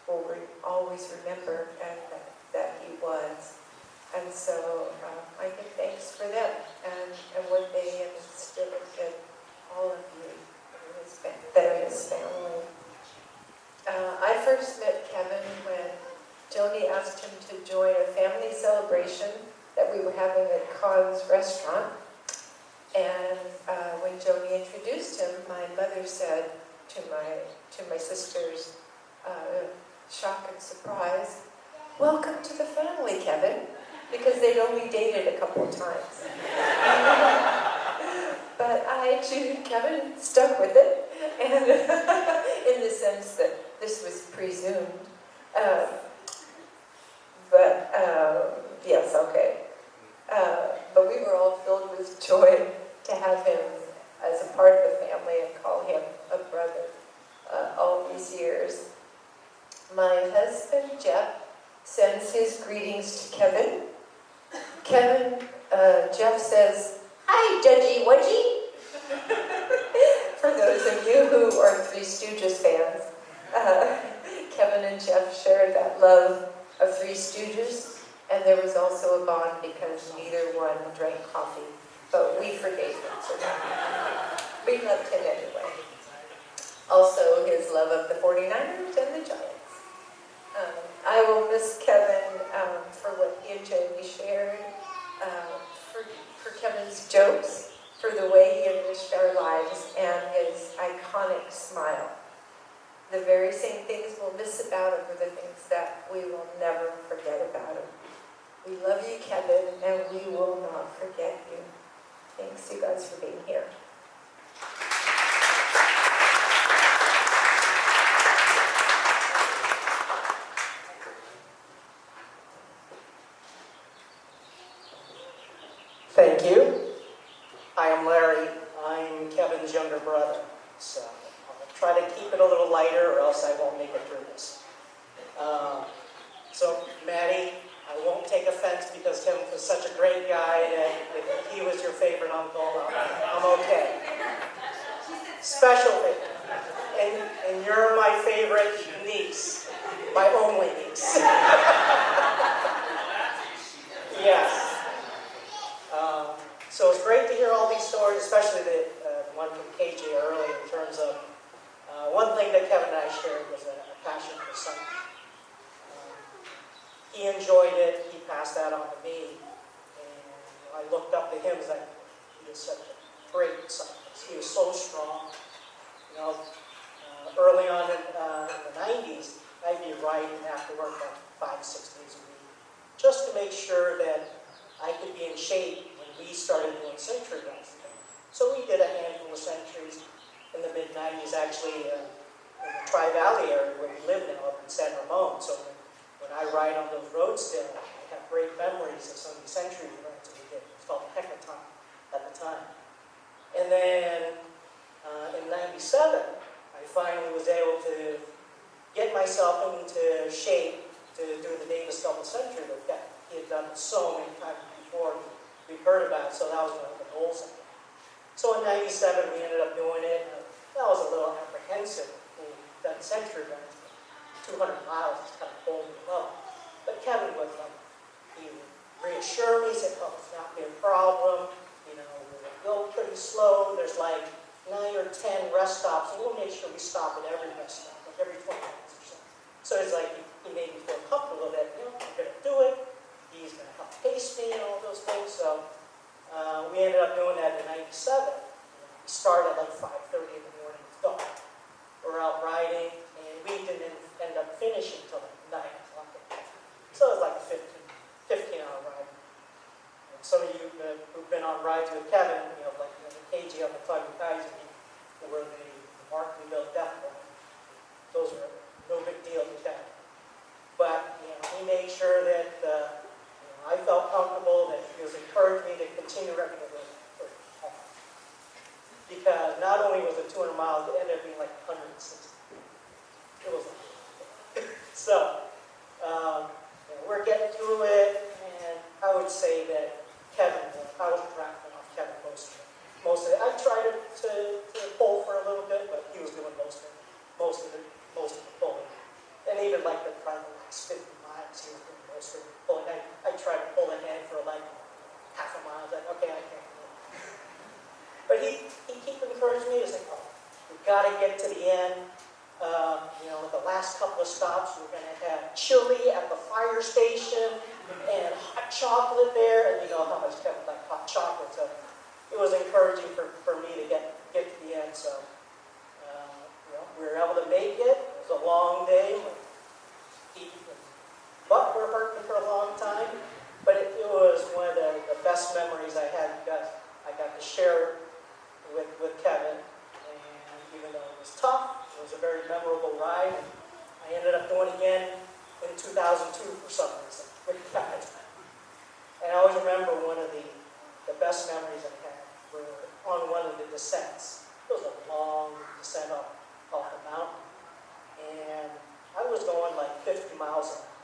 will always remember and that he was. And so I give thanks for them and what they have instilled in all of you, that are his family. I first met Kevin when Joni asked him to join a family celebration that we were having at Khan's restaurant. And when Joni introduced him, my mother said to my sister's shock and surprise, "Welcome to the family, Kevin," because they'd only dated a couple of times. But Kevin stuck with it, and in the sense that this was presumed. joy to have him as a part of the family and call him a brother all these years. My husband, Jeff, sends his greetings to Kevin. Jeff says, "Hi, Judgy Wudgy." For those of you who are Three Stooges fans, Kevin and Jeff shared that love of Three Stooges, and there was also a bond because neither one drank coffee, but we forgave him for that. We loved him anyway. Also, his love of the 49ers and the Giants. I will miss Kevin for what he and Jamie shared, for Kevin's jokes, for the way he enriched our lives, and his iconic smile. The very same things we'll miss about him are the things that we will never forget about him. We love you, Kevin, and we will not forget you. Thanks, you guys, for being here. Thank you. I am Larry. I'm Kevin's younger brother. So I'll try to keep it a little lighter or else I won't make it through this. So Maddie, I won't take offense because Kevin was such a great guy that if he was your favorite uncle, I'm okay. Special favorite. And you're my favorite niece. My only niece. Yes. So it's great to hear all these stories, especially the one from KJ early in terms of one thing that Kevin and I shared was a passion for science. He enjoyed it, he passed that on to me, and I looked up to him as like, he was such a great scientist. He was so strong. Early on in the 90s, I'd be riding after work about 5-6 days a week, just to make sure that I could be in shape when we started doing century runs. So we did a handful of centuries in the mid-90s, actually, in the Tri-Valley area where we live now, up in San Ramon. So when I ride on those roads still, I have great memories of some of these century runs that we did. It felt a heck of a time at the time. And then in 97, I finally was able to get myself into shape to do the Davis Double Century that he had done so many times before we heard about it, so that was one of the goals. So in 97, we ended up doing it. That was a little apprehensive. We've done century runs, 200 miles is kind of cold and low. But Kevin would he would reassure me, say, "Oh, it's not be a problem. We'll go pretty slow. There's like 9 or 10 rest stops, and we'll make sure we stop at every rest stop, like every 20 minutes or so." So it's like he made me feel comfortable that I'm going to do it. He's going to help pace me and all those things. So we ended up doing that in 97. We started at like 5:30 in the morning. It's dark. We're out riding, and we didn't end up finishing until like 9 o'clock. So it was like a 15-hour ride. And some of you who've been on rides with Kevin, like the KG on the Tuggy Guys, where the Markmanville Death Ride, those were no big deal to Kevin. But he made sure that I felt comfortable, that he was encouraged me to continue running the road home. Because not only was it 200 miles, it ended up being like 160. It was a lot. So, we're getting through it, and I would say that Kevin, I was drafting off Kevin most of it. I tried to pull for a little bit, but he was doing most of the pulling. And even like the last 50 miles, he was doing most of the pulling. I tried to pull ahead for like half a mile. I was like, okay, I can't do it. But he kept encouraging me. He was like, "Oh, we've got to get to the end. The last couple of stops, we're going to have chili at the fire station and hot chocolate there." And you know how much Kevin liked hot chocolate. So it was encouraging for me to get to the end. So we were able to make it. It was a long day. My feet and butt were hurting for a long time. But it was one of the best memories I had because I got to share it with Kevin. And even though it was tough, it was a very memorable ride. I ended up doing it again in 2002 for some reason with Kevin. And I always remember one of the best memories I had on one of the descents. It was a long descent off the mountain. And I was going like 50 miles an hour.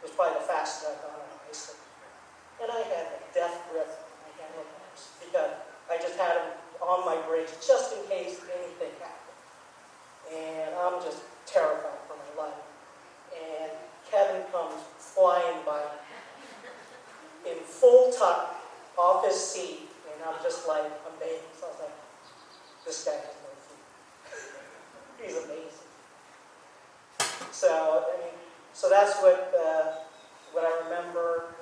It was probably the fastest I've gone on a bicycle. And I had a death grip on my handlebars because I just had them on my brakes just in case anything happened. And I'm just terrified for my life. And Kevin comes flying by in full tuck off his seat, and I'm just like amazed. I was like, this guy has no feet. He's amazing. So, I mean, so that's what I remember.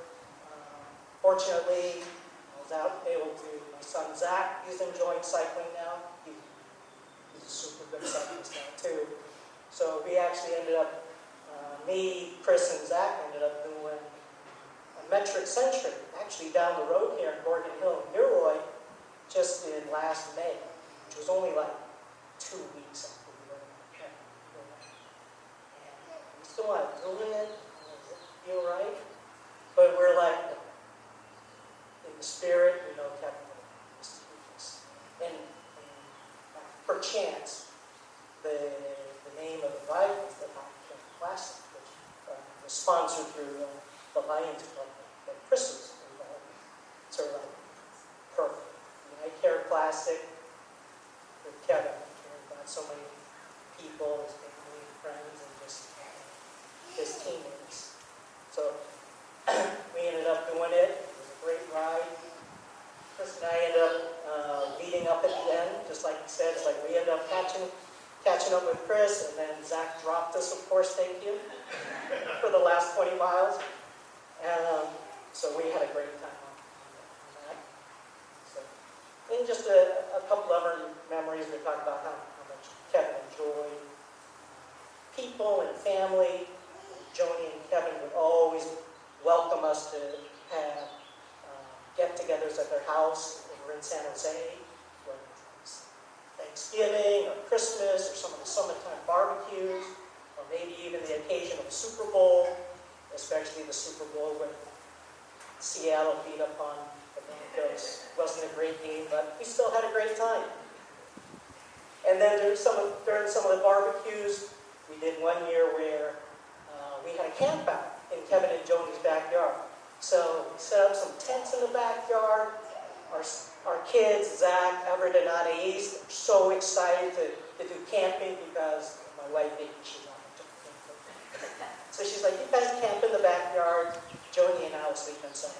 Fortunately, I was able to, my son Zach, he's enjoying cycling now. He's a super good cyclist now too. So we actually ended up, me, Chris, and Zach ended up doing a metric century, actually down the road here in Morgan Hill in Gilroy, just in last May, which was only like 2 weeks after we were in and we still want to do it, feel right, but we're like, in the spirit, we know Kevin will do this. And perchance, the name of the ride was the Kevin Classic, which was sponsored through the Lions Club that Chris was involved in. So like, perfect. I Care Classic with Kevin. I care about so many people, his family, friends, and just his teammates. So we ended up doing it. It was a great ride. Chris and I ended up leading up at the end, just like you said. It's like we ended up catching up with Chris, and then Zach dropped us, of course, thank you, for the last 20 miles. So we had a great time on that. So, and just a couple other memories. We talked about how much Kevin enjoyed people and family. Joni and Kevin would always welcome us to have get-togethers at their house over in San Jose, whether it's Thanksgiving or Christmas or some of the summertime barbecues, or maybe even the occasion of Super Bowl, especially the Super Bowl when Seattle beat up on the Broncos. Wasn't a great game, but we still had a great time. And then during some of the barbecues, we did one year where we had a camp out in Kevin and Joni's backyard. So we set up some tents in the backyard. Our kids, Zach, Everett, and Anais, are so excited to do camping because my wife, she's not into camping. So she's like, you guys camp in the backyard. Joni and I will sleep inside.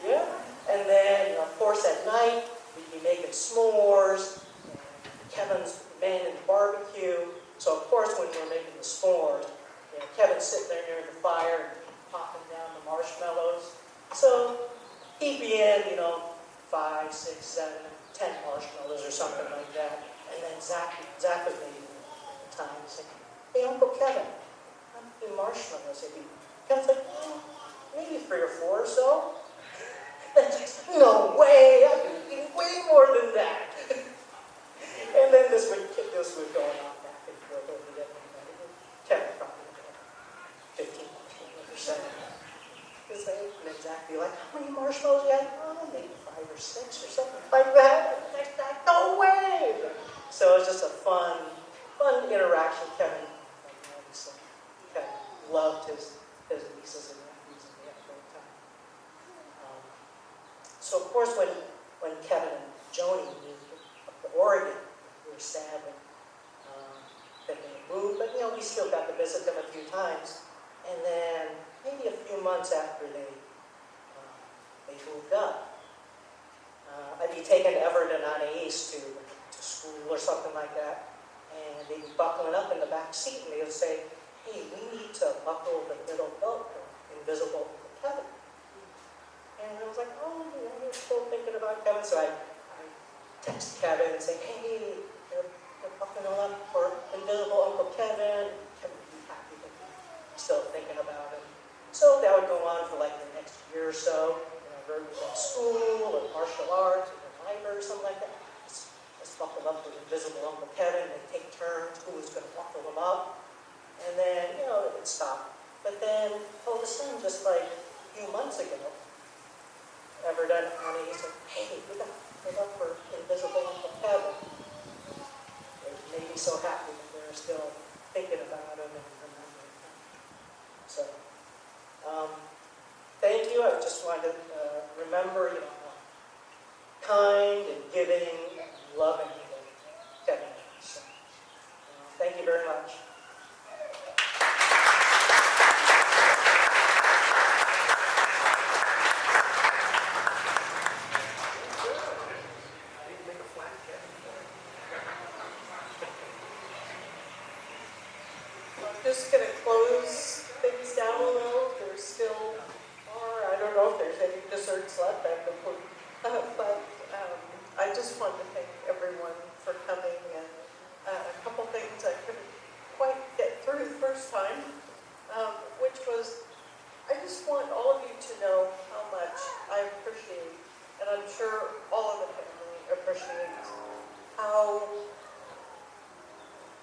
Yeah. And then, of course, at night, we'd be making s'mores. Kevin's manning the barbecue. So, of course, when we're making the s'mores, Kevin's sitting there near the fire and popping down the marshmallows. So he'd be in, 5, 6, 7, 10 marshmallows or something like that. And then Zach was maybe at the time saying, hey, Uncle Kevin, I'm eating marshmallows. Kevin's like, maybe 3 or 4 or so. And Jack's like, no way, I've been eating way more than that. And then this would go on back and forth over the other. Kevin probably 15 marshmallows or so. And exactly like, how many marshmallows you had? Oh, maybe 5 or 6 or something like that. And next time, no way! So it was just a fun interaction. Kevin loved his nieces and nephews, and we had a great time. So of course, when Kevin and Joni moved up to Oregon, we were sad that they moved, but we still got to visit them a few times. And then maybe a few months after they moved up, I'd be taking Everett and Anais to school or something like that, and they'd be buckling up in the back seat, and they would say, hey, we need to buckle the middle belt for Invisible Kevin. And I was like, oh, you're still thinking about Kevin. So I text Kevin and say, hey, they're buckling up for Invisible Uncle Kevin. Kevin would be happy that I'm still thinking about him. So that would go on for like the next year or so. Everett was in school or martial arts or the library or something like that. Let's buckle up for Invisible Uncle Kevin. They take turns. Who was going to buckle them up? And then, it would stop. But then, all of a sudden, just like a few months ago, ever done it, honey, he said, hey, we got for Invisible Uncle Kevin. It made me so happy that they're still thinking about him and remembering him. So, thank you. I just wanted to remember, you know, how kind and giving and loving people Kevin is. So, thank you very much. I'm just going to close things down a little. There's still more. I don't know if there's any desserts left. I could put, but I just want to thank everyone for coming. And a couple things I couldn't quite get through the first time, which was I just want all of you to know how much I appreciate, and I'm sure all of the family appreciates, how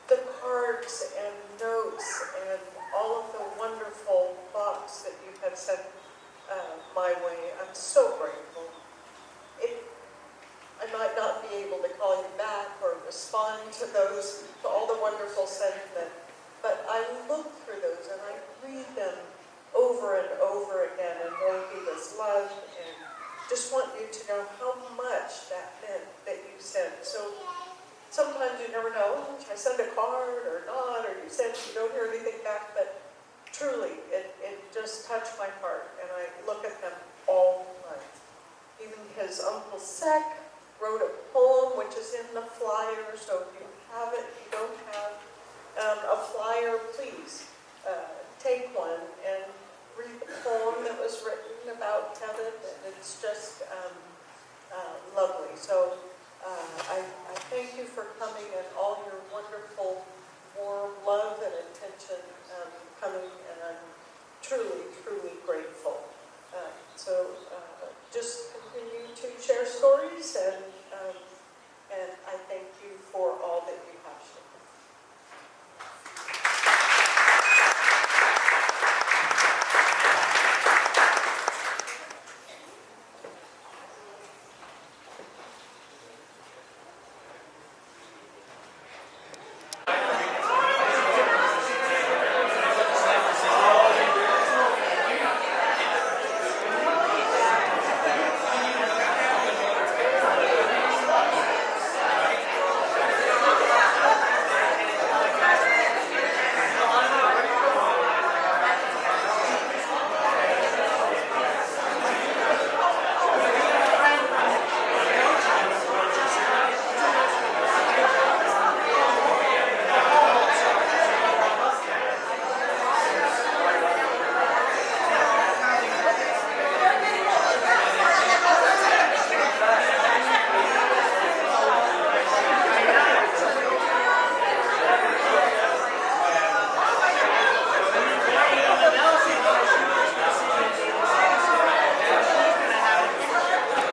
the cards and notes and all of the wonderful thoughts that you have sent my way. I'm so grateful. I might not be able to call you back or respond to all the wonderful sentiment, but I look through those and I read them over and over again and know he was loved, and just want you to know how much that meant that you sent. So sometimes you never know, should I send a card or not, or you don't hear anything back, but truly, it just touched my heart, and I look at them all the time. Even his Uncle Sec wrote a poem, which is in the flyer, so if you have it, if you don't have a flyer, please take one and read the poem that was written about Kevin, and it's just lovely. So I thank you for coming and all your wonderful warm love and attention coming, and I'm truly, truly grateful. So just continue to share stories and